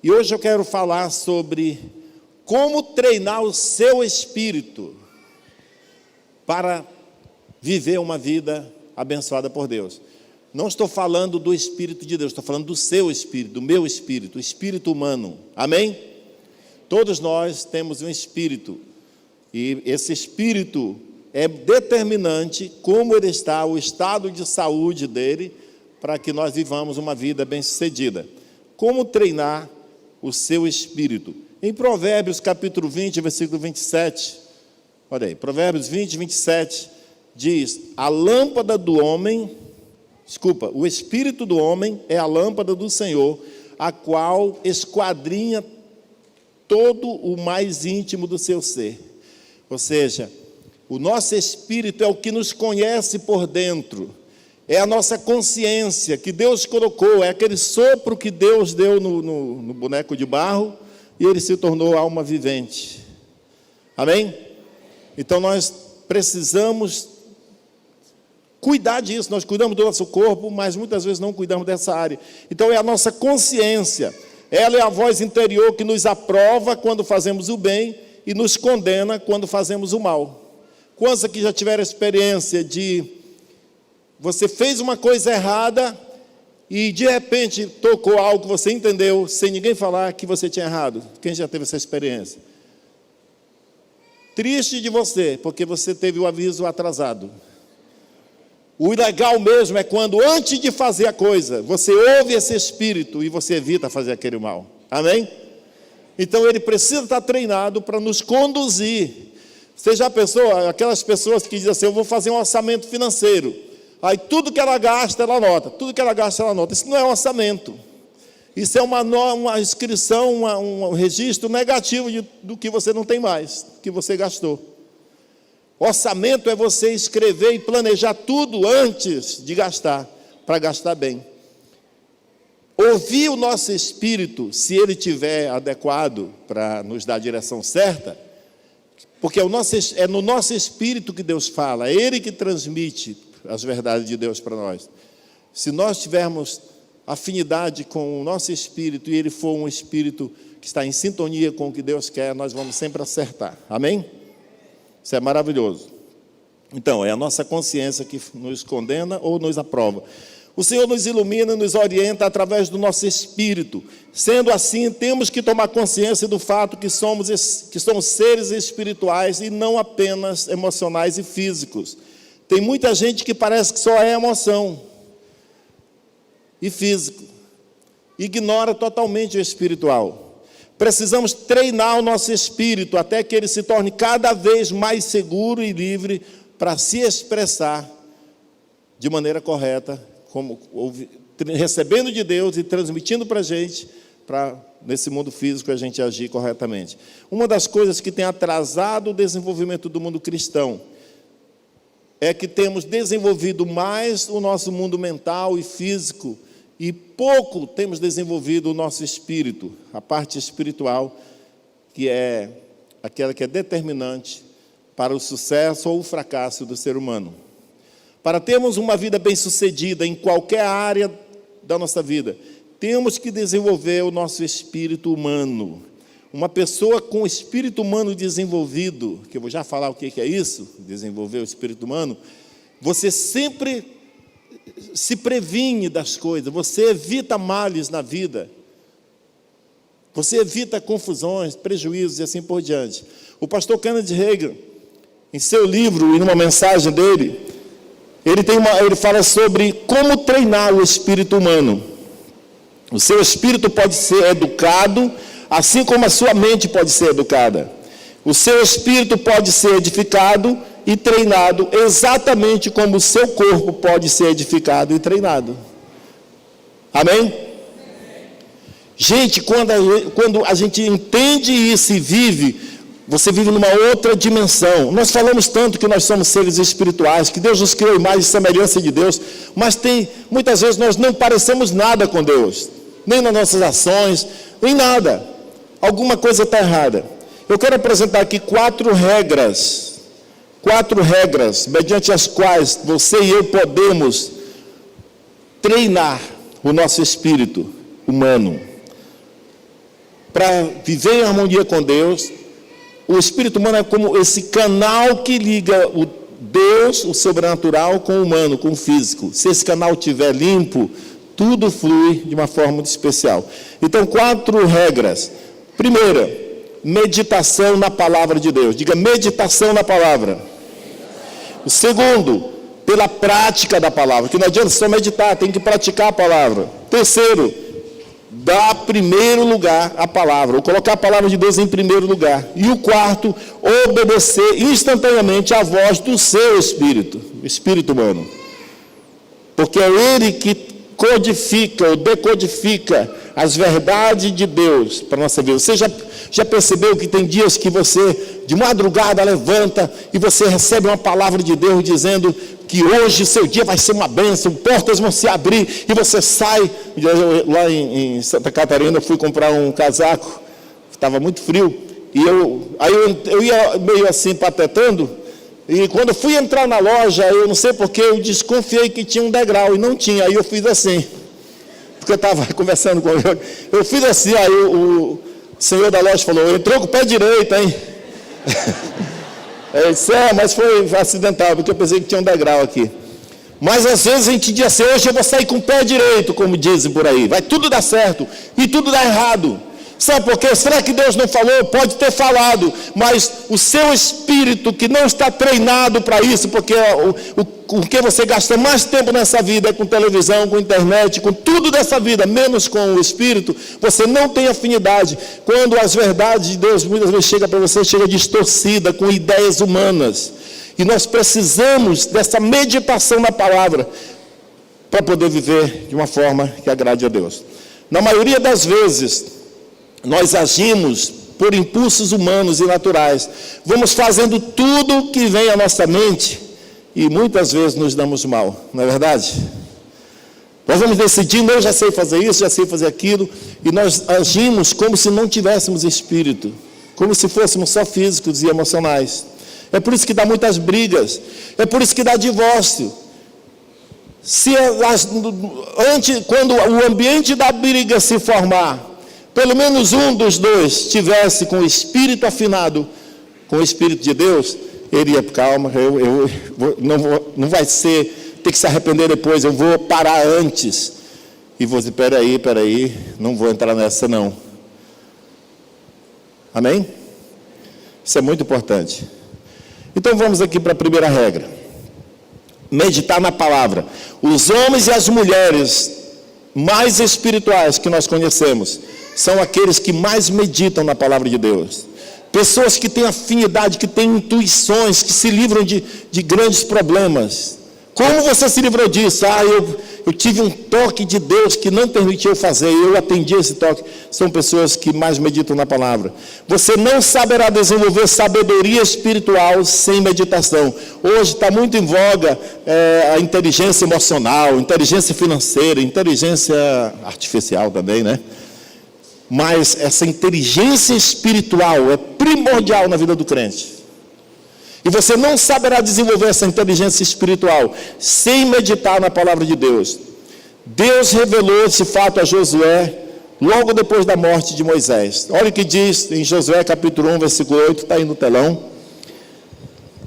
E hoje eu quero falar sobre como treinar o seu espírito para viver uma vida abençoada por Deus. Não estou falando do Espírito de Deus, estou falando do seu espírito, do meu espírito, o espírito humano. Amém? Todos nós temos um espírito, e esse espírito é determinante como ele está, o estado de saúde dele, para que nós vivamos uma vida bem-sucedida. Como treinar o seu espírito? Em Provérbios capítulo 20, versículo 27, olha aí, Provérbios 20, 27, diz: o espírito do homem é a lâmpada do Senhor, a qual esquadrinha todo o mais íntimo do seu ser. Ou seja, o nosso espírito é o que nos conhece por dentro, é a nossa consciência que Deus colocou, é aquele sopro que Deus deu no boneco de barro e ele se tornou alma vivente. Amém? Então nós precisamos cuidar disso. Nós cuidamos do nosso corpo, mas muitas vezes não cuidamos dessa área. Então é a nossa consciência, ela é a voz interior que nos aprova quando fazemos o bem e nos condena quando fazemos o mal. Quantos aqui já tiveram a experiência de você fez uma coisa errada e de repente tocou algo que você entendeu sem ninguém falar que você tinha errado? Quem já teve essa experiência? Triste de você, porque você teve o aviso atrasado. O legal mesmo é quando, antes de fazer a coisa, você ouve esse espírito e você evita fazer aquele mal. Amém? Então ele precisa estar treinado para nos conduzir. Você já pensou, aquelas pessoas que dizem assim: eu vou fazer um orçamento financeiro. Aí tudo que ela gasta, ela anota. Tudo que ela gasta, ela anota. Isso não é um orçamento. Isso é uma inscrição, um registro negativo do que você não tem mais, que você gastou. Orçamento é você escrever e planejar tudo antes de gastar, para gastar bem. Ouvir o nosso espírito, se ele estiver adequado para nos dar a direção certa, porque é no nosso espírito que Deus fala, é Ele que transmite as verdades de Deus para nós. Se nós tivermos afinidade com o nosso espírito e ele for um espírito que está em sintonia com o que Deus quer, nós vamos sempre acertar. Amém? Isso é maravilhoso. Então, é a nossa consciência que nos condena ou nos aprova. O Senhor nos ilumina, nos orienta através do nosso espírito. Sendo assim, temos que tomar consciência do fato que somos seres espirituais e não apenas emocionais e físicos. Tem muita gente que parece que só é emoção e físico. Ignora totalmente o espiritual. Precisamos treinar o nosso espírito até que ele se torne cada vez mais seguro e livre para se expressar de maneira correta, como recebendo de Deus e transmitindo para a gente, para nesse mundo físico a gente agir corretamente. Uma das coisas que tem atrasado o desenvolvimento do mundo cristão é que temos desenvolvido mais o nosso mundo mental e físico e pouco temos desenvolvido o nosso espírito, a parte espiritual, que é aquela que é determinante para o sucesso ou o fracasso do ser humano. Para termos uma vida bem-sucedida em qualquer área da nossa vida, temos que desenvolver o nosso espírito humano. Uma pessoa com o espírito humano desenvolvido, que eu vou já falar o que é isso, desenvolver o espírito humano, você sempre se previne das coisas, você evita males na vida, você evita confusões, prejuízos e assim por diante. O pastor Kenneth Hagin, em seu livro e numa mensagem dele, ele fala sobre como treinar o espírito humano. O seu espírito pode ser educado, assim como a sua mente pode ser educada. O seu espírito pode ser edificado e treinado exatamente como o seu corpo pode ser edificado e treinado. Amém? Gente, quando a gente entende isso e vive, você vive numa outra dimensão. Nós falamos tanto que nós somos seres espirituais, que Deus nos criou imagem e semelhança de Deus, mas muitas vezes nós não parecemos nada com Deus, nem nas nossas ações, nem nada. Alguma coisa está errada. Eu quero apresentar aqui 4 regras, mediante as quais você e eu podemos treinar o nosso espírito humano. para viver em harmonia com Deus. O espírito humano é como esse canal que liga o Deus, o sobrenatural, com o humano, com o físico. Se esse canal estiver limpo, tudo flui de uma forma muito especial. Então, 4 regras. Primeira, meditação na palavra de Deus. Diga, meditação na palavra. O segundo, pela prática da palavra, que não adianta só meditar, tem que praticar a palavra. Terceiro, dar primeiro lugar à palavra, ou colocar a palavra de Deus em primeiro lugar. E o quarto, obedecer instantaneamente à voz do seu espírito, espírito humano. Porque é ele que codifica ou decodifica as verdades de Deus para a nossa vida. Você já percebeu que tem dias que você, de madrugada, levanta e você recebe uma palavra de Deus dizendo que hoje seu dia vai ser uma bênção, portas vão se abrir, e você sai. Lá em Santa Catarina, eu fui comprar um casaco, estava muito frio, e eu ia meio assim patetando, e quando eu fui entrar na loja, eu não sei porque, eu desconfiei que tinha um degrau, e não tinha. Aí eu fiz assim, porque eu estava conversando com ele, eu fiz assim, aí o senhor da loja falou, entrou com o pé direito, hein? Eu disse, mas foi acidental, porque eu pensei que tinha um degrau aqui. Mas às vezes a gente diz assim, hoje eu vou sair com o pé direito, como dizem por aí, vai tudo dar certo, e tudo dá errado. Sabe por quê? Será que Deus não falou? Pode ter falado, mas o seu espírito que não está treinado para isso, porque o que você gasta mais tempo nessa vida é com televisão, com internet, com tudo dessa vida, menos com o espírito, você não tem afinidade. Quando as verdades de Deus muitas vezes chegam para você, chega distorcida, com ideias humanas. E nós precisamos dessa meditação na palavra para poder viver de uma forma que agrade a Deus. Na maioria das vezes, nós agimos por impulsos humanos e naturais. Vamos fazendo tudo que vem à nossa mente e muitas vezes nos damos mal, não é verdade? Nós vamos decidindo, eu já sei fazer isso, já sei fazer aquilo, e nós agimos como se não tivéssemos espírito, como se fôssemos só físicos e emocionais. É por isso que dá muitas brigas, é por isso que dá divórcio. Quando o ambiente da briga se formar, pelo menos um dos dois tivesse com o espírito afinado com o espírito de Deus, ele ia, calma, não vai ser, ter que se arrepender depois, eu vou parar antes. E vou dizer, peraí, não vou entrar nessa não. Amém? Isso é muito importante. Então vamos aqui para a primeira regra. Meditar na palavra. Os homens e as mulheres mais espirituais que nós conhecemos são aqueles que mais meditam na palavra de Deus. Pessoas que têm afinidade, que têm intuições, que se livram de grandes problemas. Como você se livrou disso? Eu tive um toque de Deus que não permitiu fazer, e eu atendi esse toque. São pessoas que mais meditam na palavra. Você não saberá desenvolver sabedoria espiritual sem meditação. Hoje está muito em voga a inteligência emocional, inteligência financeira, inteligência artificial também, né? Mas essa inteligência espiritual é primordial na vida do crente. E você não saberá desenvolver essa inteligência espiritual sem meditar na palavra de Deus. Deus revelou esse fato a Josué logo depois da morte de Moisés. Olha o que diz em Josué capítulo 1, versículo 8, está aí no telão.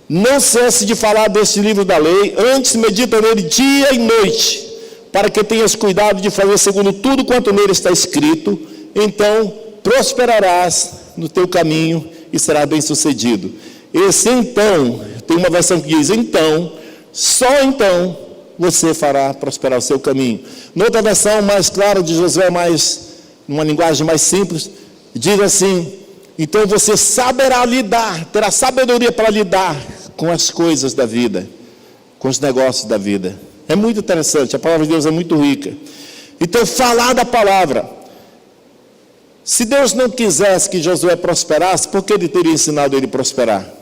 Não cesse de falar deste livro da lei, antes medita nele dia e noite, para que tenhas cuidado de fazer segundo tudo quanto nele está escrito. Então prosperarás no teu caminho e será bem sucedido. Esse então, tem uma versão que diz, então, só então você fará prosperar o seu caminho. Noutra versão mais clara de Josué, uma linguagem mais simples, diz assim, então você saberá lidar, terá sabedoria para lidar com as coisas da vida, com os negócios da vida. É muito interessante, a palavra de Deus é muito rica. Então, falar da palavra. Se Deus não quisesse que Josué prosperasse, por que ele teria ensinado ele a prosperar?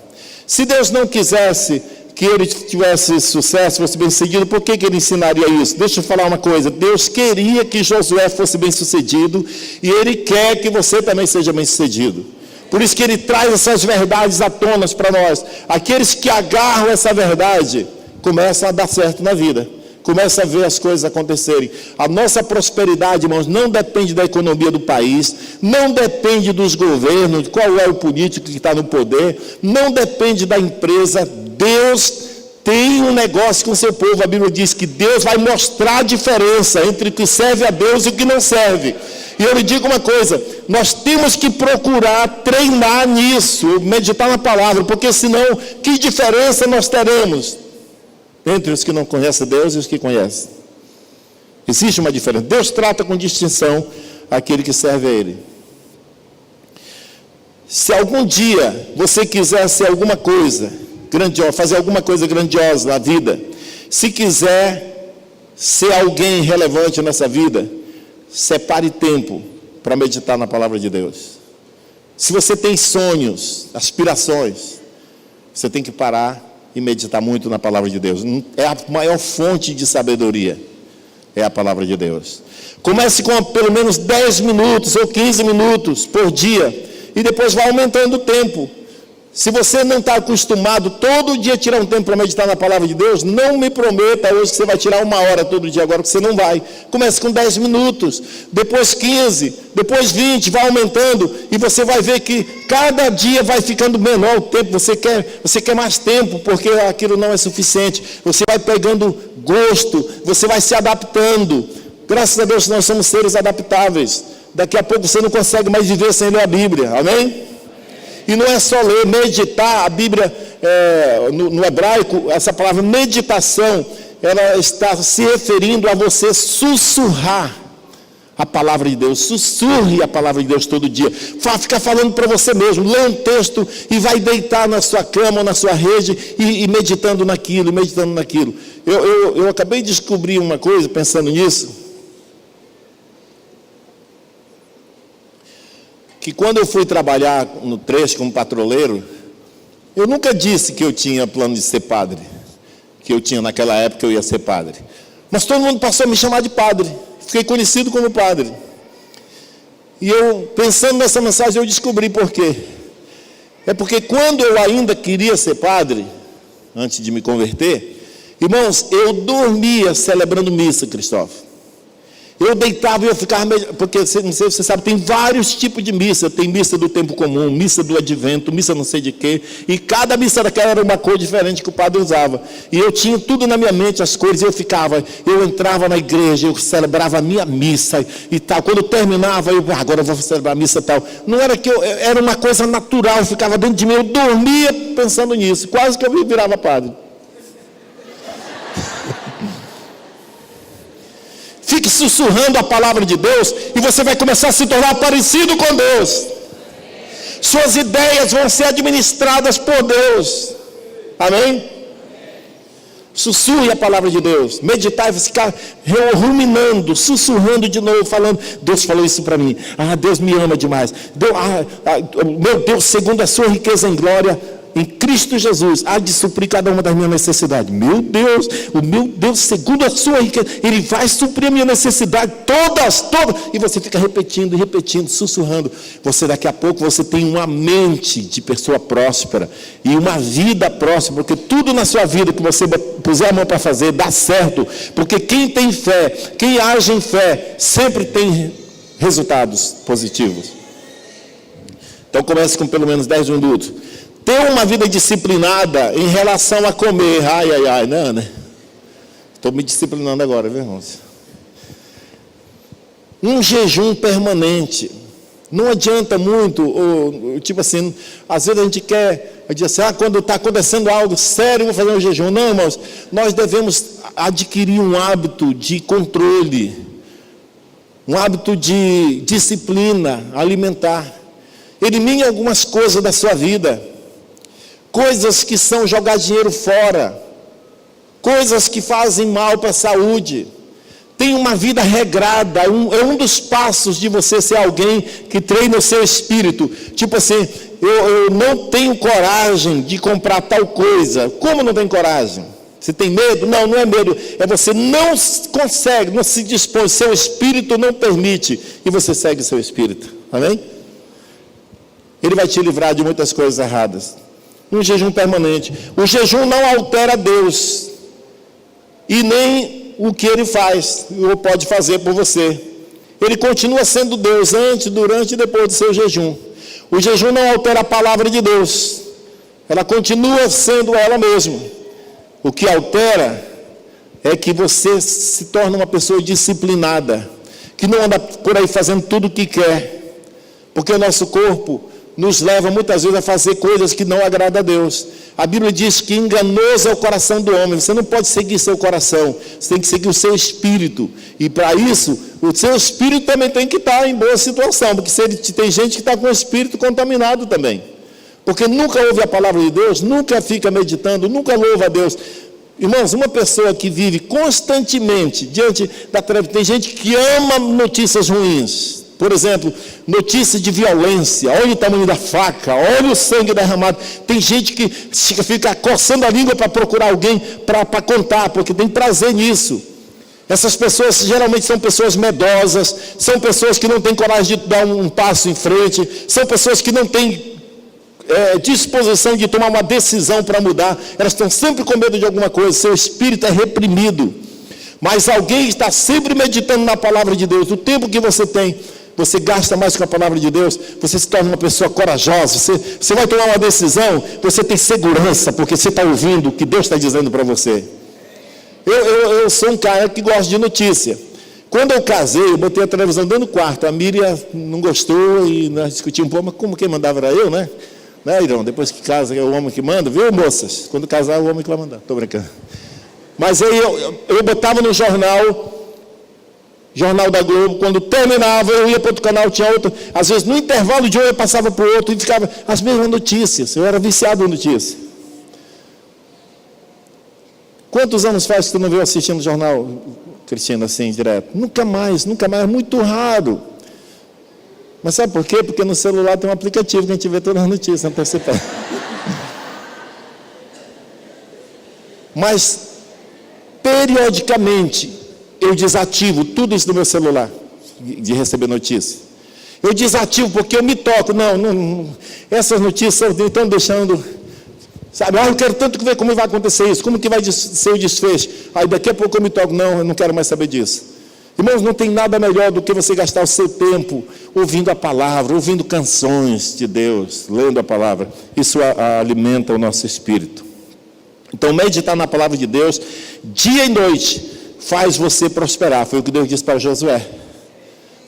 Se Deus não quisesse que ele tivesse sucesso, fosse bem sucedido, por que ele ensinaria isso? Deixa eu falar uma coisa, Deus queria que Josué fosse bem sucedido, e Ele quer que você também seja bem sucedido. Por isso que Ele traz essas verdades à tona para nós. Aqueles que agarram essa verdade, começam a dar certo na vida. Começa a ver as coisas acontecerem. A nossa prosperidade, irmãos, não depende da economia do país, não depende dos governos, de qual é o político que está no poder, não depende da empresa. Deus tem um negócio com o seu povo. A Bíblia diz que Deus vai mostrar a diferença entre o que serve a Deus e o que não serve. E eu lhe digo uma coisa, nós temos que procurar treinar nisso, meditar na palavra, porque senão, que diferença nós teremos entre os que não conhecem Deus e os que conhecem? Existe uma diferença. Deus trata com distinção aquele que serve a Ele. Se algum dia você quiser ser alguma coisa grandiosa, fazer alguma coisa grandiosa na vida, se quiser ser alguém relevante nessa vida, separe tempo para meditar na palavra de Deus. Se você tem sonhos, aspirações, você tem que parar e meditar muito na palavra de Deus. É a maior fonte de sabedoria, é a palavra de Deus. Comece com pelo menos 10 minutos ou 15 minutos por dia, e depois vai aumentando o tempo. Se você não está acostumado todo dia tirar um tempo para meditar na palavra de Deus, não me prometa hoje que você vai tirar 1 hora todo dia agora, que você não vai. Comece com 10 minutos, depois 15, depois 20, vai aumentando, e você vai ver que cada dia vai ficando menor o tempo. Você quer mais tempo, porque aquilo não é suficiente. Você vai pegando gosto, você vai se adaptando. Graças a Deus nós somos seres adaptáveis. Daqui a pouco você não consegue mais viver sem ler a Bíblia, amém? E não é só ler, meditar. A Bíblia, no hebraico, essa palavra meditação, ela está se referindo a você sussurrar a palavra de Deus. Sussurre a palavra de Deus todo dia. Fica falando para você mesmo. Lê um texto e vai deitar na sua cama ou na sua rede e meditando naquilo, meditando naquilo. Eu acabei de descobrir uma coisa pensando nisso, que quando eu fui trabalhar no trecho como patroleiro, eu nunca disse que eu tinha plano de ser padre, que eu tinha naquela época eu ia ser padre, mas todo mundo passou a me chamar de padre, fiquei conhecido como padre. E eu, pensando nessa mensagem, eu descobri por quê. É porque quando eu ainda queria ser padre, antes de me converter, irmãos, eu dormia celebrando missa, Cristóvão. Eu deitava e eu ficava, porque não sei se você sabe, tem vários tipos de missa. Tem missa do tempo comum, missa do advento, missa não sei de quê, e cada missa daquela era uma cor diferente que o padre usava, e eu tinha tudo na minha mente, as cores, e eu entrava na igreja, eu celebrava a minha missa e tal. Quando terminava, agora eu vou celebrar a missa e tal. Não era que era uma coisa natural, ficava dentro de mim, eu dormia pensando nisso, quase que eu virava padre. Fique sussurrando a palavra de Deus e você vai começar a se tornar parecido com Deus. Suas ideias vão ser administradas por Deus. Amém? Sussurre a palavra de Deus. Meditar e ficar ruminando, sussurrando de novo, falando: Deus falou isso para mim. Deus me ama demais. Meu Deus, segundo a sua riqueza em glória, em Cristo Jesus, há de suprir cada uma das minhas necessidades. Meu Deus, o meu Deus, segundo a sua riqueza, Ele vai suprir a minha necessidade, todas, e você fica repetindo, sussurrando. Daqui a pouco, você tem uma mente de pessoa próspera, e uma vida próspera, porque tudo na sua vida que você puser a mão para fazer, dá certo, porque quem tem fé, quem age em fé, sempre tem resultados positivos. Então comece com pelo menos 10 minutos. Ter uma vida disciplinada em relação a comer. Não, né? Estou me disciplinando agora, viu, irmãos? Um jejum permanente. Não adianta muito, tipo assim, às vezes a gente quer, dizer assim, quando está acontecendo algo sério, eu vou fazer um jejum. Não, irmãos, nós devemos adquirir um hábito de controle, um hábito de disciplina alimentar. Elimine algumas coisas da sua vida. Coisas que são jogar dinheiro fora, coisas que fazem mal para a saúde. Tem uma vida regrada, é um dos passos de você ser alguém que treina o seu espírito. Tipo assim, eu não tenho coragem de comprar tal coisa. Como não tem coragem? Você tem medo? Não, não é medo, é você não consegue, não se dispõe, seu espírito não permite, e você segue seu espírito, amém? Ele vai te livrar de muitas coisas erradas. Um jejum permanente. O jejum não altera Deus e nem o que Ele faz, ou pode fazer por você. Ele continua sendo Deus antes, durante e depois do seu jejum. O jejum não altera a palavra de Deus. Ela continua sendo ela mesma. O que altera é que você se torna uma pessoa disciplinada, que não anda por aí fazendo tudo o que quer, porque o nosso corpo nos leva muitas vezes a fazer coisas que não agradam a Deus. A Bíblia diz que enganoso é o coração do homem. Você não pode seguir seu coração, você tem que seguir o seu espírito, e para isso, o seu espírito também tem que estar em boa situação, porque tem gente que está com o espírito contaminado também, porque nunca ouve a palavra de Deus, nunca fica meditando, nunca louva a Deus. Irmãos, uma pessoa que vive constantemente diante da televisão, tem gente que ama notícias ruins, por exemplo, notícias de violência, olha o tamanho da faca, olha o sangue derramado. Tem gente que fica coçando a língua para procurar alguém para contar, porque tem prazer nisso. Essas pessoas geralmente são pessoas medosas, são pessoas que não têm coragem de dar um passo em frente, são pessoas que não têm disposição de tomar uma decisão para mudar, elas estão sempre com medo de alguma coisa, seu espírito é reprimido. Mas alguém está sempre meditando na palavra de Deus. O tempo que você tem, você gasta mais com a palavra de Deus, você se torna uma pessoa corajosa, você vai tomar uma decisão, você tem segurança, porque você está ouvindo o que Deus está dizendo para você. Eu sou um cara que gosta de notícia. Quando eu casei, eu botei a televisão dentro do quarto, a Miriam não gostou e nós discutimos um pouco, mas como quem mandava era eu, né? Irão, depois que casa é o homem que manda, viu, moças? Quando casar é o homem que vai mandar, estou brincando. Mas aí eu botava no Jornal da Globo, quando terminava, eu ia para outro canal, tinha outro. Às vezes, no intervalo de um, eu passava para o outro e ficava as mesmas notícias. Eu era viciado em notícias. Quantos anos faz que tu não veio assistindo o jornal, Cristina, assim, direto? Nunca mais, muito raro. Mas sabe por quê? Porque no celular tem um aplicativo que a gente vê todas as notícias, não percebe? Mas, periodicamente, eu desativo tudo isso do meu celular, de receber notícias. Eu desativo porque eu me toco. Não, essas notícias estão deixando, sabe, eu quero tanto ver como vai acontecer isso, como que vai ser o desfecho. Aí daqui a pouco eu me toco, não, eu não quero mais saber disso. Irmãos, não tem nada melhor do que você gastar o seu tempo ouvindo a palavra, ouvindo canções de Deus, lendo a palavra. Isso alimenta o nosso espírito. Então, meditar na palavra de Deus, dia e noite, faz você prosperar. Foi o que Deus disse para Josué.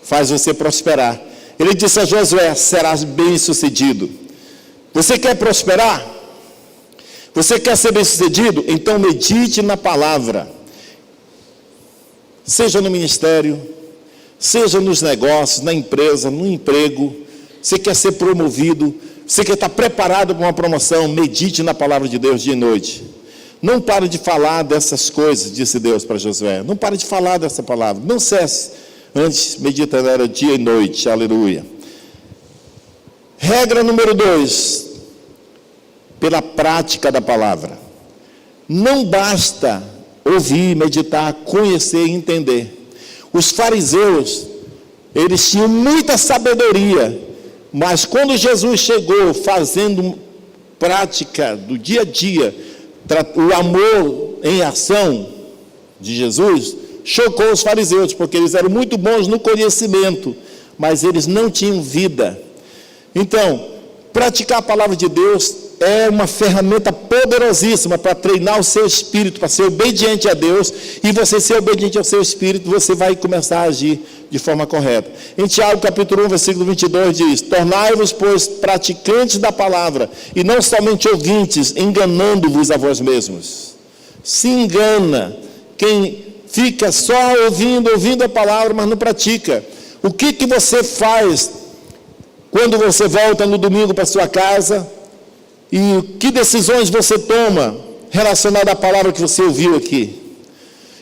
Faz você prosperar. Ele disse a Josué: serás bem sucedido. Você quer prosperar? Você quer ser bem sucedido? Então medite na palavra. Seja no ministério, seja nos negócios, na empresa, no emprego. Você quer ser promovido, você quer estar preparado para uma promoção, medite na palavra de Deus dia e noite. Não pare de falar dessas coisas, disse Deus para Josué. Não pare de falar dessa palavra, não cesse. Antes, medita nela dia e noite, aleluia. Regra número 2, pela prática da palavra. Não basta ouvir, meditar, conhecer e entender. Os fariseus, eles tinham muita sabedoria, mas quando Jesus chegou fazendo prática do dia a dia, o amor em ação de Jesus, chocou os fariseus, porque eles eram muito bons no conhecimento, mas eles não tinham vida. Então, praticar a palavra de Deus é uma ferramenta poderosíssima para treinar o seu espírito, para ser obediente a Deus, e você ser obediente ao seu espírito, você vai começar a agir de forma correta. Em Tiago capítulo 1, versículo 22 diz: tornai-vos, pois, praticantes da palavra, e não somente ouvintes, enganando-vos a vós mesmos. Se engana quem fica só ouvindo a palavra, mas não pratica. O que você faz quando você volta no domingo para sua casa? E que decisões você toma relacionadas à palavra que você ouviu aqui?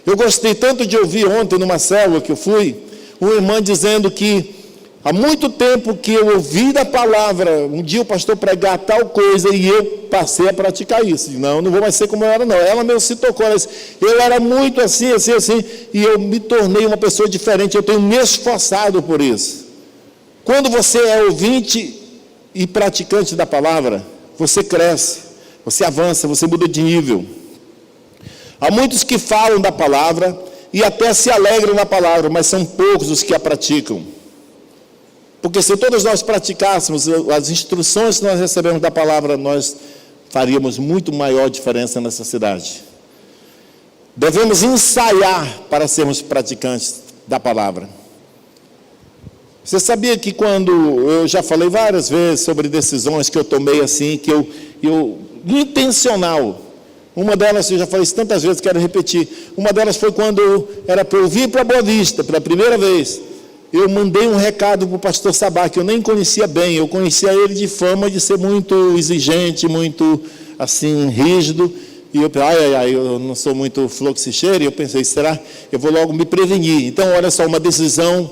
Eu gostei tanto de ouvir ontem numa célula que eu fui, uma irmã dizendo que há muito tempo que eu ouvi da palavra, um dia o pastor pregar tal coisa e eu passei a praticar isso. Não vou mais ser como eu era não. Ela mesmo se tocou, eu era muito assim, e eu me tornei uma pessoa diferente, eu tenho me esforçado por isso. Quando você é ouvinte e praticante da palavra, você cresce, você avança, você muda de nível. Há muitos que falam da palavra, e até se alegram na palavra, mas são poucos os que a praticam. Porque se todos nós praticássemos as instruções que nós recebemos da palavra, nós faríamos muito maior diferença nessa cidade. Devemos ensaiar para sermos praticantes da palavra. Você sabia que quando eu já falei várias vezes sobre decisões que eu tomei assim, que eu intencional, uma delas, eu já falei isso tantas vezes, quero repetir, uma delas foi quando era para eu vir para Boa Vista, pela primeira vez, eu mandei um recado para o pastor Sabá, que eu nem conhecia bem, eu conhecia ele de fama de ser muito exigente, muito assim, rígido, e eu pensei, eu não sou muito fluxicheiro, e eu pensei, será? Eu vou logo me prevenir. Então, olha só, uma decisão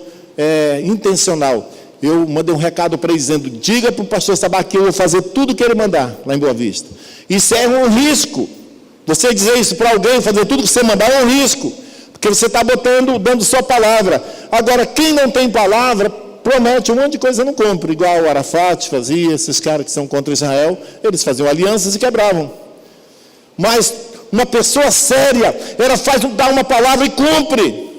intencional. Eu mandei um recado para ele dizendo, diga para o pastor Sabá que eu vou fazer tudo o que ele mandar, lá em Boa Vista. Isso é um risco. Você dizer isso para alguém, fazer tudo que você mandar é um risco, porque você está dando sua palavra. Agora, quem não tem palavra, promete um monte de coisa e não cumpre, igual o Arafat fazia, esses caras que são contra Israel, eles faziam alianças e quebravam. Mas uma pessoa séria, ela dá uma palavra e cumpre.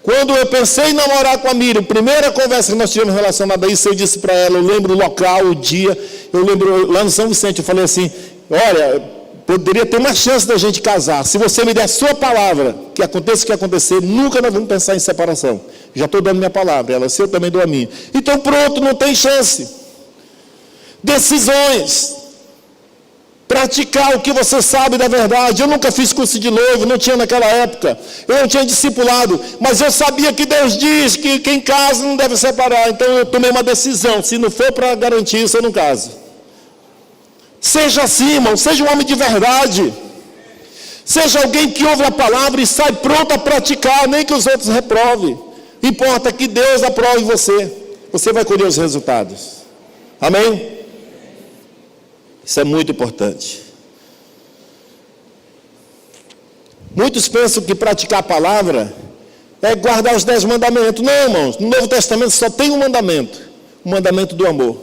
Quando eu pensei em namorar com a Miriam, primeira conversa que nós tivemos relacionada a isso, eu disse para ela, eu lembro o local, o dia, eu lembro lá no São Vicente, eu falei assim, olha, poderia ter uma chance da gente casar, se você me der a sua palavra, que aconteça o que acontecer, nunca nós vamos pensar em separação. Já estou dando minha palavra, ela, se eu também dou a minha. Então pronto, não tem chance. Decisões. Praticar o que você sabe da verdade. Eu nunca fiz curso de noivo, não tinha naquela época. Eu não tinha discipulado, mas eu sabia que Deus diz que quem casa não deve separar. Então eu tomei uma decisão, se não for para garantir isso, eu não caso. Seja assim, irmão, seja um homem de verdade. Seja alguém que ouve a palavra e sai pronto a praticar, nem que os outros reprovem. Importa que Deus aprove você. Você vai colher os resultados. Amém? Isso é muito importante. Muitos pensam que praticar a palavra é guardar os 10 mandamentos. Não, irmãos, no Novo Testamento só tem um mandamento. O mandamento do amor.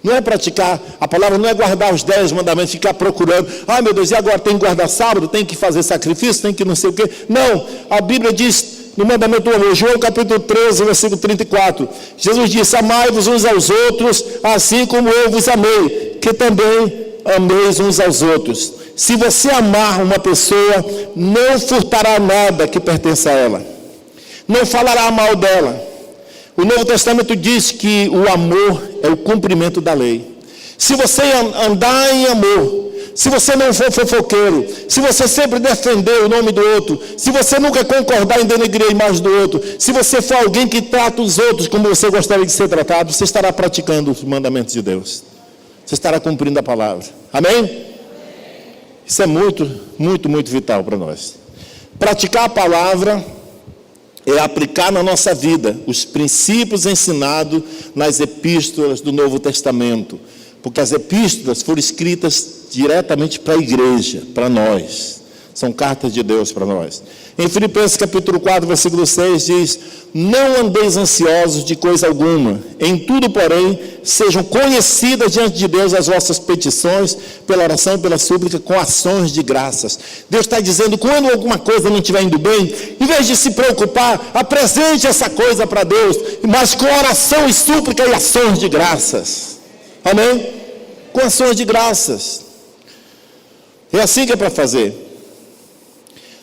Não é praticar, a palavra não é guardar os 10 mandamentos, ficar procurando. Meu Deus, e agora tem que guardar sábado, tem que fazer sacrifício, tem que não sei o quê. Não, a Bíblia diz no mandamento do amor, João capítulo 13, versículo 34. Jesus disse, amai-vos uns aos outros, assim como eu vos amei, que também ameis uns aos outros. Se você amar uma pessoa, não furtará nada que pertença a ela. Não falará mal dela. O Novo Testamento diz que o amor é o cumprimento da lei. Se você andar em amor, se você não for fofoqueiro, se você sempre defender o nome do outro, se você nunca concordar em denegrir a imagem do outro, se você for alguém que trata os outros como você gostaria de ser tratado, você estará praticando os mandamentos de Deus. Você estará cumprindo a palavra. Amém? Isso é muito, muito, muito vital para nós. Praticar a palavra é aplicar na nossa vida os princípios ensinados nas epístolas do Novo Testamento. Porque as epístolas foram escritas diretamente para a igreja, para nós. São cartas de Deus para nós. Em Filipenses capítulo 4, versículo 6 diz, não andeis ansiosos de coisa alguma, em tudo, porém, sejam conhecidas diante de Deus as vossas petições, pela oração e pela súplica, com ações de graças. Deus está dizendo, quando alguma coisa não estiver indo bem, em vez de se preocupar, apresente essa coisa para Deus, mas com oração e súplica e ações de graças. Amém? Com ações de graças. É assim que é para fazer.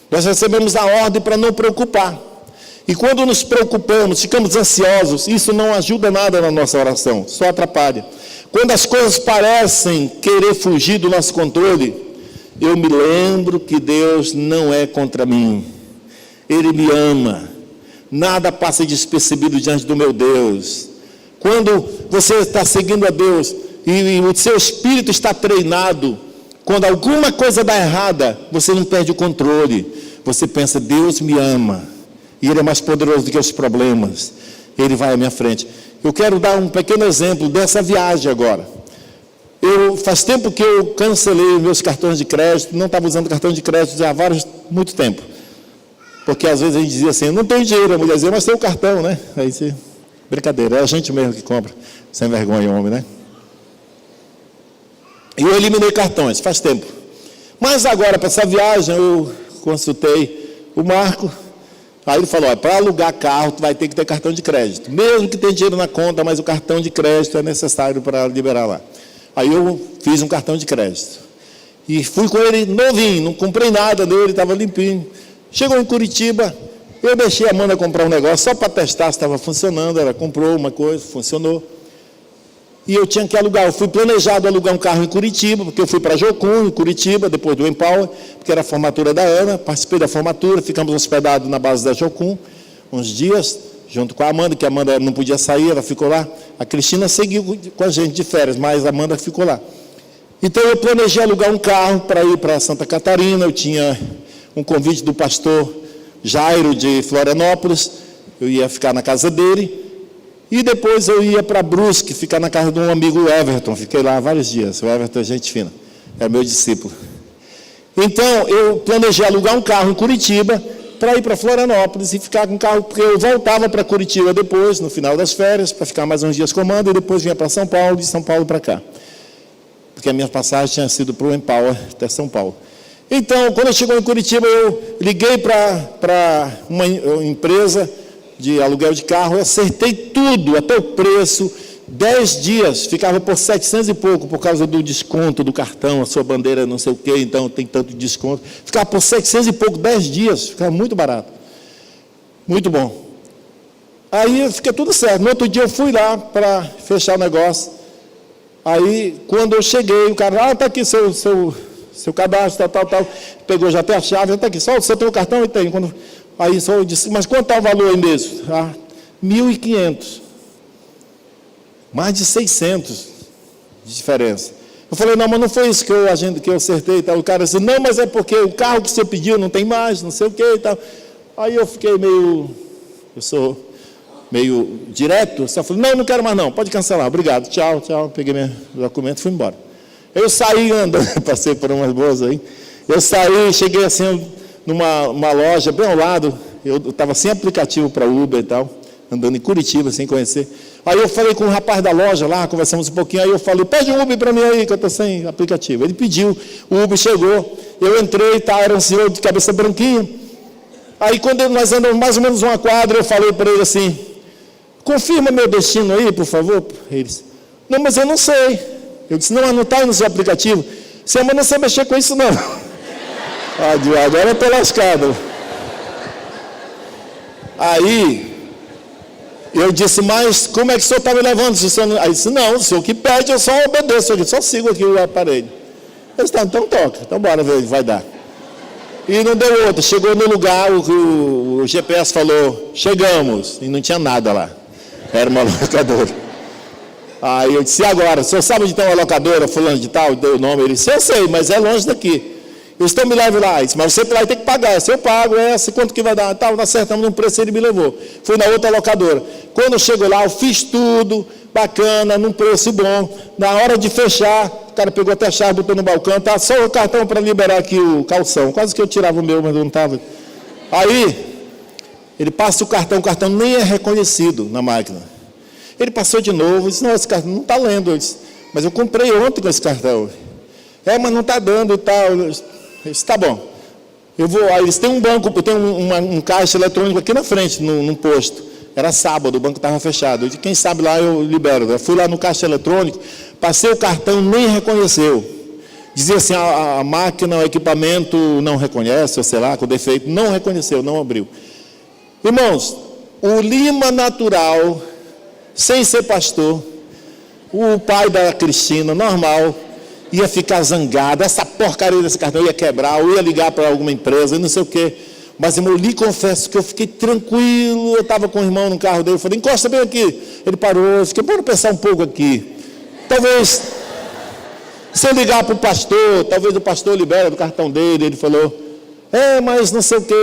Nós recebemos a ordem para não preocupar. E quando nos preocupamos, ficamos ansiosos, isso não ajuda nada na nossa oração, só atrapalha. Quando as coisas parecem querer fugir do nosso controle, eu me lembro que Deus não é contra mim. Ele me ama. Nada passa despercebido diante do meu Deus. Quando você está seguindo a Deus e o seu espírito está treinado, quando alguma coisa dá errada, você não perde o controle. Você pensa, Deus me ama. E Ele é mais poderoso do que os problemas. Ele vai à minha frente. Eu quero dar um pequeno exemplo dessa viagem agora. Faz tempo que eu cancelei meus cartões de crédito. Não estava usando cartão de crédito já há muito tempo. Porque às vezes a gente dizia assim, eu não tenho dinheiro. A mulher dizia, mas tem o cartão, né? Aí você, brincadeira, é a gente mesmo que compra. Sem vergonha, homem, né? E eu eliminei cartões, faz tempo. Mas agora, para essa viagem, eu consultei o Marco. Aí ele falou, para alugar carro, tu vai ter que ter cartão de crédito. Mesmo que tenha dinheiro na conta, mas o cartão de crédito é necessário para liberar lá. Aí eu fiz um cartão de crédito. E fui com ele novinho, não comprei nada dele, estava limpinho. Chegou em Curitiba, eu deixei a Amanda comprar um negócio só para testar se estava funcionando. Ela comprou uma coisa, funcionou. E eu tinha que alugar, eu fui planejado alugar um carro em Curitiba, porque eu fui para Jocum, em Curitiba, depois do Empower, porque era a formatura da Ana, participei da formatura, ficamos hospedados na base da Jocum, uns dias, junto com a Amanda, que a Amanda não podia sair, ela ficou lá. A Cristina seguiu com a gente de férias, mas a Amanda ficou lá. Então eu planejei alugar um carro para ir para Santa Catarina, eu tinha um convite do pastor Jairo de Florianópolis, eu ia ficar na casa dele, e depois eu ia para Brusque, ficar na casa de um amigo Everton, fiquei lá vários dias, o Everton é gente fina, é meu discípulo. Então eu planejei alugar um carro em Curitiba, para ir para Florianópolis e ficar com o carro, porque eu voltava para Curitiba depois, no final das férias, para ficar mais uns dias com a Amanda, e depois vinha para São Paulo, de São Paulo para cá. Porque a minha passagem tinha sido para o Empower, até São Paulo. Então, quando eu chegou em Curitiba, eu liguei para uma empresa de aluguel de carro, eu acertei tudo, até o preço, 10 dias, ficava por 700 e pouco, por causa do desconto do cartão, a sua bandeira não sei o quê, então tem tanto desconto. Ficava por 700 e pouco, 10 dias, ficava muito barato. Muito bom. Aí fica tudo certo. No outro dia eu fui lá para fechar o negócio. Aí, quando eu cheguei, o cara, está aqui seu cadastro, tal. Pegou já até a chave, está aqui, só você tem o cartão e tem. Aí só eu disse, mas quanto é o valor aí mesmo? 1.500. Mais de 600 de diferença. Eu falei, não, mas não foi isso que eu acertei e tal. O cara disse, não, mas é porque o carro que você pediu não tem mais, não sei o que e tal. Aí eu fiquei eu sou meio direto, só falei, não quero mais não, pode cancelar, obrigado, tchau, peguei meu documento e fui embora. Eu saí andando, passei por umas boas aí, eu saí, cheguei assim numa loja bem ao lado, eu estava sem aplicativo para Uber e tal, andando em Curitiba, sem conhecer. Aí eu falei com o rapaz da loja lá, conversamos um pouquinho, aí eu falei, pede um Uber para mim aí, que eu estou sem aplicativo. Ele pediu, o Uber chegou, eu entrei, era um senhor de cabeça branquinha. Aí quando nós andamos mais ou menos uma quadra, eu falei para ele assim, confirma meu destino aí, por favor. Ele disse, não, mas eu não sei. Eu disse, não, mas não está aí no seu aplicativo. Você não sei mexer com isso não. Agora eu estou lascado. Aí, eu disse, mas como é que o senhor está me levando? Aí ele disse, não, o senhor que pede, eu só obedeço, eu só sigo aqui o aparelho. Eu disse, então toca, então bora ver o que vai dar. E não deu outra, chegou no lugar, o GPS falou, chegamos, e não tinha nada lá. Era uma locadora. Aí eu disse, e agora? O senhor sabe onde tem uma locadora, fulano de tal? Deu o nome. Ele disse, eu sei, mas é longe daqui. Eu disse, então me leve lá. Ele disse, mas você vai ter que pagar. Se eu pago, quanto que vai dar? Nós acertamos num preço, ele me levou. Fui na outra locadora. Quando eu chego lá, eu fiz tudo, bacana, num preço bom. Na hora de fechar, o cara pegou até a chave, botou no balcão, tá só o cartão para liberar aqui o calção. Quase que eu tirava o meu, mas eu não estava. Aí, ele passa o cartão nem é reconhecido na máquina. Ele passou de novo, disse, não, esse cartão não está lendo. Eu disse, mas eu comprei ontem com esse cartão. Mas não está dando e tal. Eu disse, tá bom. Eu vou, aí eles têm um banco, tem um caixa eletrônico aqui na frente, num posto. Era sábado, o banco estava fechado. Eu disse, quem sabe lá eu libero. Eu fui lá no caixa eletrônico, passei o cartão, nem reconheceu. Dizia assim, a máquina, o equipamento não reconhece, ou sei lá, com defeito, não reconheceu, não abriu. Irmãos, o Lima natural, sem ser pastor, o pai da Cristina, normal, ia ficar zangado, essa porcaria desse cartão ia quebrar, ou ia ligar para alguma empresa, não sei o quê. Mas, irmão, eu lhe confesso que eu fiquei tranquilo, eu estava com o irmão no carro dele, eu falei, encosta bem aqui. Ele parou, eu fiquei, bora pensar um pouco aqui. Talvez, se eu ligar para o pastor, talvez o pastor libere do cartão dele. Ele falou, mas não sei o quê.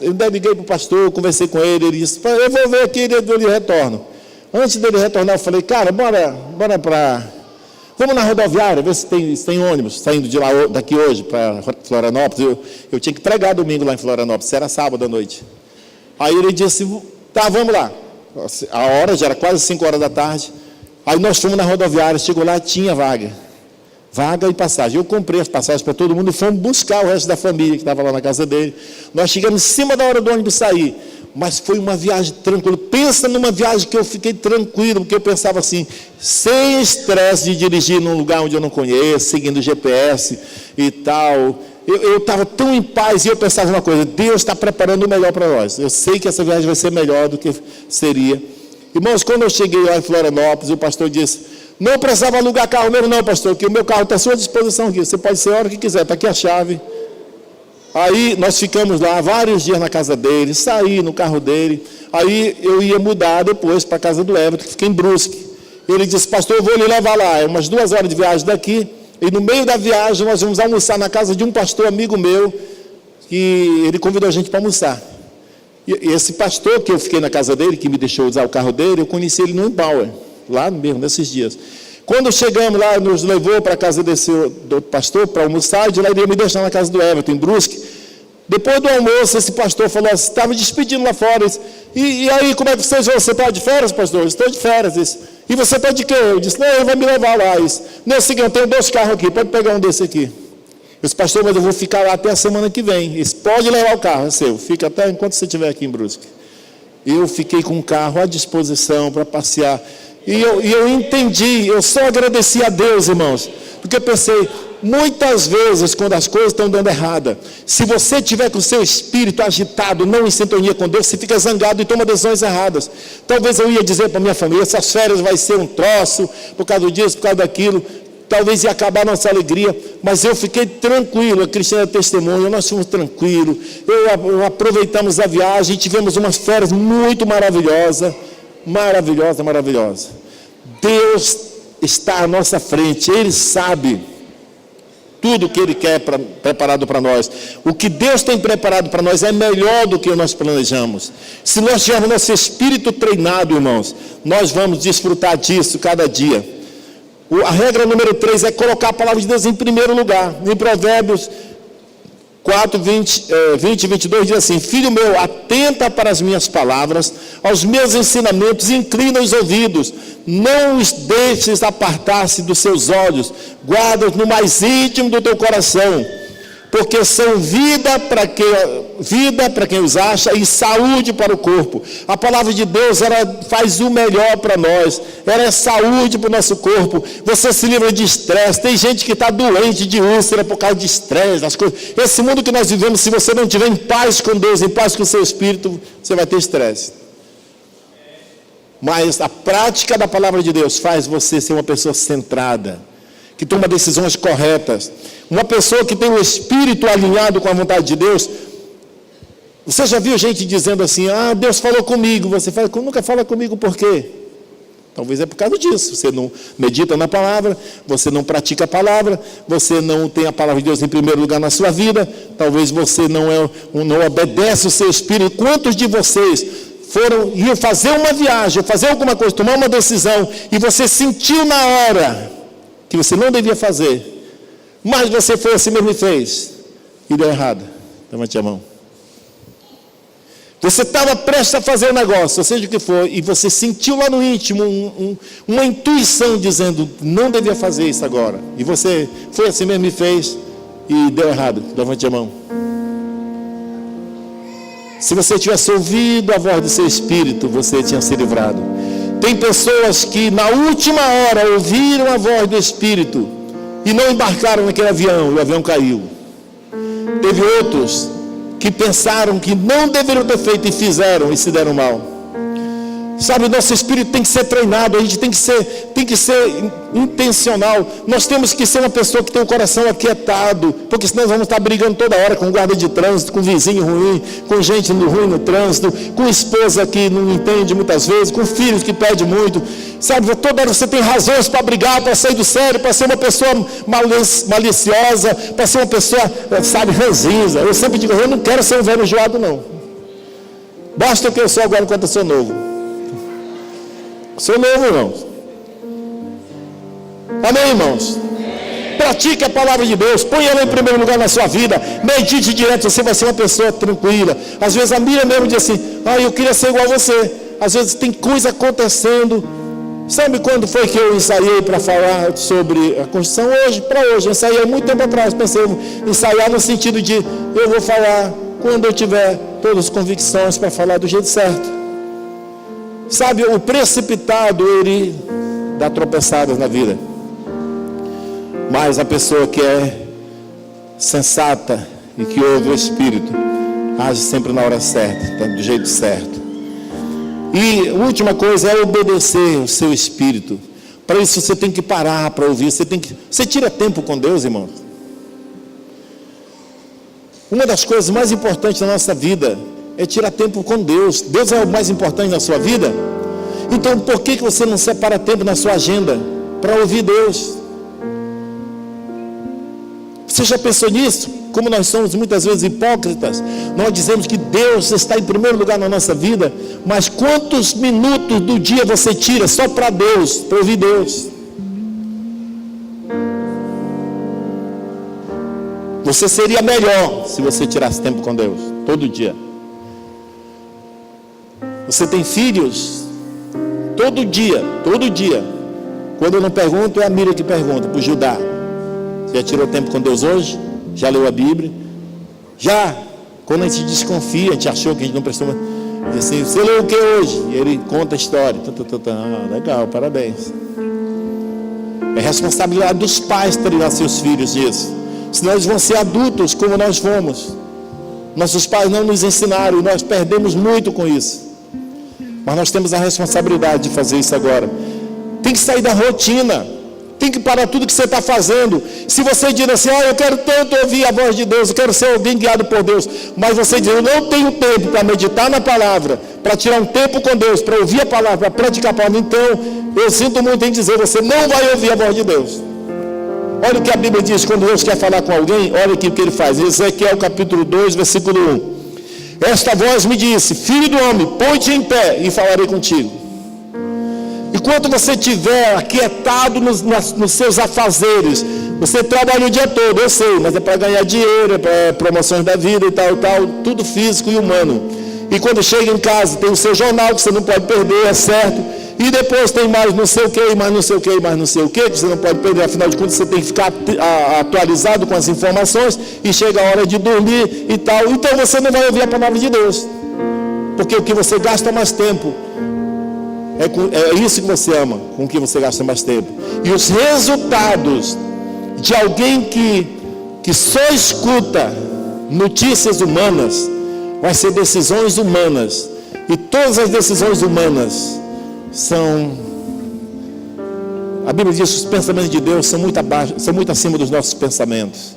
Eu liguei para o pastor, conversei com ele, ele disse, eu vou ver aqui, eu lhe retorno. Antes dele retornar, eu falei, cara, bora para... Vamos na rodoviária, ver se tem ônibus saindo de lá, daqui hoje para Florianópolis. Eu tinha que pregar domingo lá em Florianópolis, era sábado à noite. Aí ele disse, tá, vamos lá. A hora já era quase 5 horas da tarde. Aí nós fomos na rodoviária, chegou lá, tinha vaga. vaga e passagem. Eu comprei as passagens para todo mundo e fomos buscar o resto da família que estava lá na casa dele. Nós chegamos em cima da hora do ônibus sair, mas foi uma viagem tranquila. Pensa numa viagem que eu fiquei tranquilo, porque eu pensava assim, sem estresse de dirigir num lugar onde eu não conheço, seguindo o GPS e tal. Eu estava tão em paz e eu pensava uma coisa, Deus está preparando o melhor para nós. Eu sei que essa viagem vai ser melhor do que seria. Irmãos, quando eu cheguei lá em Florianópolis, o pastor disse, não precisava alugar carro mesmo não, pastor, que o meu carro está à sua disposição aqui, você pode ser a hora que quiser, está aqui a chave. Aí nós ficamos lá vários dias na casa dele, saí no carro dele, aí eu ia mudar depois para a casa do Everton, que fica em Brusque. Ele disse, pastor, eu vou lhe levar lá, é umas 2 horas de viagem daqui, e no meio da viagem nós vamos almoçar na casa de um pastor amigo meu, que ele convidou a gente para almoçar. E esse pastor que eu fiquei na casa dele, que me deixou usar o carro dele, eu conheci ele no Empower, lá mesmo, nesses dias. Quando chegamos lá, nos levou para a casa desse do pastor para almoçar, e de lá ele ia me deixar na casa do Everton, em Brusque. Depois do almoço, esse pastor falou assim, estava despedindo lá fora, disse, e aí, como é que você está de férias, pastor? Eu estou de férias. Disse, e você está de quê? Eu disse, não, ele vai me levar lá. Disse, não, é o seguinte, eu tenho 2 carros aqui, pode pegar um desse aqui. Eu disse, pastor, mas eu vou ficar lá até a semana que vem. Ele disse, pode levar o carro, é seu, fica até enquanto você estiver aqui em Brusque. Eu fiquei com o carro à disposição para passear. E eu entendi, eu só agradeci a Deus, irmãos, porque eu pensei, muitas vezes, quando as coisas estão dando errada, se você tiver com o seu espírito agitado, não em sintonia com Deus, você fica zangado e toma decisões erradas. Talvez eu ia dizer para minha família, essas férias vai ser um troço, por causa disso, por causa daquilo, talvez ia acabar a nossa alegria, mas eu fiquei tranquilo, a Cristina é testemunha, nós fomos tranquilos, aproveitamos a viagem, tivemos umas férias muito maravilhosas, maravilhosa. Deus está à nossa frente, Ele sabe tudo o que Ele quer preparado para nós. O que Deus tem preparado para nós é melhor do que nós planejamos. Se nós tivermos nosso espírito treinado, irmãos, nós vamos desfrutar disso cada dia. A regra número 3 é colocar a palavra de Deus em primeiro lugar. Em Provérbios 4, 20 e 22 diz assim, filho meu, atenta para as minhas palavras, aos meus ensinamentos, inclina os ouvidos, não os deixes apartar-se dos seus olhos, guarda-os no mais íntimo do teu coração, porque são vida para quem os acha e saúde para o corpo. A palavra de Deus, ela faz o melhor para nós, ela é saúde para o nosso corpo. Você se livra de estresse. Tem gente que está doente de úlcera por causa de estresse, das coisas. Esse mundo que nós vivemos, se você não estiver em paz com Deus, em paz com o seu espírito, você vai ter estresse. Mas a prática da palavra de Deus faz você ser uma pessoa centrada, que toma decisões corretas. Uma pessoa que tem o espírito alinhado com a vontade de Deus. Você já viu gente dizendo assim, Deus falou comigo. Você fala, nunca fala comigo, por quê? Talvez é por causa disso. Você não medita na palavra, você não pratica a palavra, você não tem a palavra de Deus em primeiro lugar na sua vida, talvez você não obedece o seu espírito. Quantos de vocês iam fazer uma viagem, fazer alguma coisa, tomar uma decisão, e você sentiu na hora que você não devia fazer, mas você foi assim mesmo e fez, e deu errado? Levante a mão. Você estava prestes a fazer um negócio, ou seja o que for, e você sentiu lá no íntimo uma intuição dizendo, não devia fazer isso agora, e você foi assim mesmo e fez, e deu errado. Levante a mão. Se você tivesse ouvido a voz do seu espírito, você tinha se livrado. Tem pessoas que na última hora ouviram a voz do espírito e não embarcaram naquele avião, e o avião caiu. Teve outros que pensaram que não deveriam ter feito e fizeram e se deram mal. Sabe, o nosso espírito tem que ser treinado, a gente tem que ser intencional. Nós temos que ser uma pessoa que tem o coração aquietado, porque senão nós vamos estar brigando toda hora com guarda de trânsito, com vizinho ruim, com gente ruim no trânsito, com esposa que não entende muitas vezes, com filhos que pedem muito. Sabe, toda hora você tem razões para brigar, para sair do sério, para ser uma pessoa maliciosa, para ser uma pessoa, sabe, ranzinza. Eu sempre digo, eu não quero ser um velho enjoado, não. Basta o que eu sou agora enquanto eu sou novo. Sou novo, irmãos. Amém, irmãos? Pratique a palavra de Deus, põe ela em primeiro lugar na sua vida, medite direto, você vai ser uma pessoa tranquila. Às vezes a Miriam mesmo diz assim, eu queria ser igual a você. Às vezes tem coisa acontecendo, Sabe quando foi que eu ensaiei para falar sobre a Constituição? Para hoje. Eu ensaiei muito tempo atrás. Pensei em ensaiar no sentido de eu vou falar quando eu tiver todas as convicções para falar do jeito certo. Sabe, o precipitado, ele dá tropeçadas na vida. Mas a pessoa que é sensata e que ouve o Espírito, age sempre na hora certa, do jeito certo. E a última coisa é obedecer o seu Espírito. Para isso você tem que parar para ouvir. Você tira tempo com Deus, irmão. Uma das coisas mais importantes da nossa vida é tirar tempo com Deus. Deus é o mais importante na sua vida. Então por que você não separa tempo na sua agenda para ouvir Deus? Você já pensou nisso? Como nós somos muitas vezes hipócritas. Nós dizemos que Deus está em primeiro lugar na nossa vida, mas quantos minutos do dia você tira só para Deus, para ouvir Deus? Você seria melhor se você tirasse tempo com Deus, todo dia. Você tem filhos? Todo dia. Quando eu não pergunto, é a Mira que pergunta, para o Judá. Você já tirou tempo com Deus hoje? Já leu a Bíblia? Já. Quando a gente desconfia, a gente achou que a gente não prestou, diz assim, você leu o que hoje? E ele conta a história. Legal, parabéns. É responsabilidade dos pais treinar seus filhos nisso. Senão eles vão ser adultos como nós fomos. Nossos pais não nos ensinaram e nós perdemos muito com isso. Mas nós temos a responsabilidade de fazer isso agora. Tem que sair da rotina. Tem que parar tudo que você está fazendo. Se você diz assim, eu quero tanto ouvir a voz de Deus, eu quero ser alguém guiado por Deus, mas você diz, eu não tenho tempo para meditar na palavra, para tirar um tempo com Deus, para ouvir a palavra, para praticar a palavra, então eu sinto muito em dizer, você não vai ouvir a voz de Deus. Olha o que a Bíblia diz quando Deus quer falar com alguém. Olha aqui o que ele faz. Ezequiel capítulo 2, versículo 1. Esta voz me disse, filho do homem, põe-te em pé e falarei contigo. Enquanto você estiver aquietado nos seus afazeres, você trabalha o dia todo, eu sei, mas é para ganhar dinheiro, é para promoções da vida e tal, tudo físico e humano. E quando chega em casa, tem o seu jornal que você não pode perder, é certo. E depois tem mais não sei o que, mais não sei o que, mais não sei o que você não pode perder, afinal de contas você tem que ficar atualizado com as informações, e chega a hora de dormir e tal. Então você não vai ouvir a palavra de Deus, porque o que você gasta mais tempo é isso que você ama, com o que você gasta mais tempo. E os resultados de alguém que só escuta notícias humanas vai ser decisões humanas, e todas as decisões humanas a Bíblia diz que os pensamentos de Deus são muito acima dos nossos pensamentos.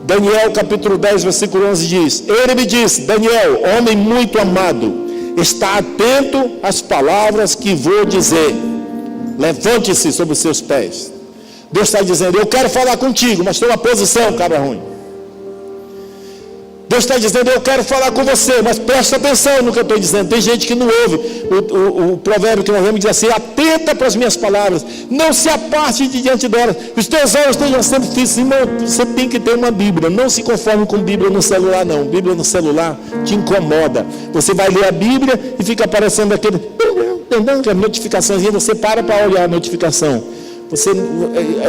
Daniel capítulo 10 versículo 11 diz, ele me disse, Daniel, homem muito amado, está atento às palavras que vou dizer, levante-se sobre os seus pés. Deus está dizendo, eu quero falar contigo, mas toma posição, cabra ruim. Deus está dizendo, eu quero falar com você, mas presta atenção no que eu estou dizendo. Tem gente que não ouve. O provérbio que nós vemos diz assim, atenta para as minhas palavras, não se aparte de diante delas, os teus olhos estejam sempre fixos. Irmão, você tem que ter uma Bíblia, não se conforme com Bíblia no celular não. Bíblia no celular te incomoda. Você vai ler a Bíblia e fica aparecendo aquele notificações, e você para olhar a notificação.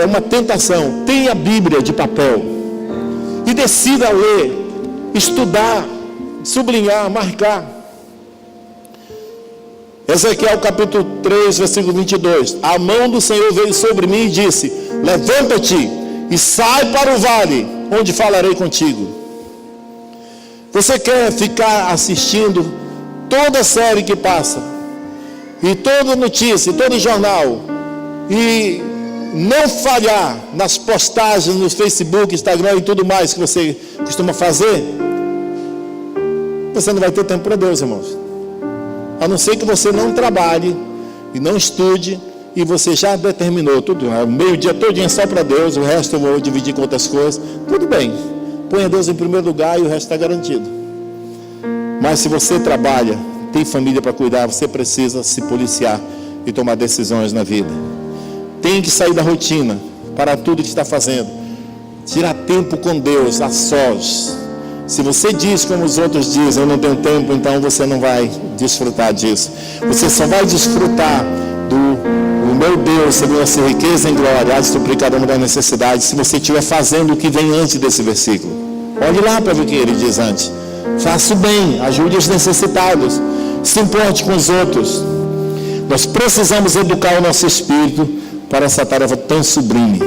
É uma tentação. Tenha a Bíblia de papel e decida ler, estudar, sublinhar, marcar. Ezequiel capítulo 3 versículo 22. A mão do Senhor veio sobre mim e disse, levanta-te e sai para o vale, onde falarei contigo. Você quer ficar assistindo toda série que passa, e toda notícia, e todo jornal, e não falhar nas postagens no Facebook, Instagram e tudo mais que você costuma fazer? Você não vai ter tempo para Deus, irmãos. A não ser que você não trabalhe e não estude, e você já determinou tudo, meio-dia todinho só para Deus, o resto eu vou dividir com outras coisas. Tudo bem, ponha Deus em primeiro lugar e o resto está garantido. Mas se você trabalha, tem família para cuidar, você precisa se policiar e tomar decisões na vida. Tem que sair da rotina, parar tudo que está fazendo, tirar tempo com Deus, a sós. Se você diz como os outros dizem, eu não tenho tempo, então você não vai desfrutar disso. Você só vai desfrutar o meu Deus, segundo a sua riqueza em glória, há de suprir cada uma das necessidades, se você estiver fazendo o que vem antes desse versículo. Olhe lá para ver o que ele diz antes. Faça o bem, ajude os necessitados, se importe com os outros. Nós precisamos educar o nosso espírito para essa tarefa tão sublime.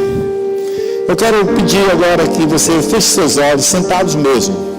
Eu quero pedir agora que você feche seus olhos, sentados mesmo.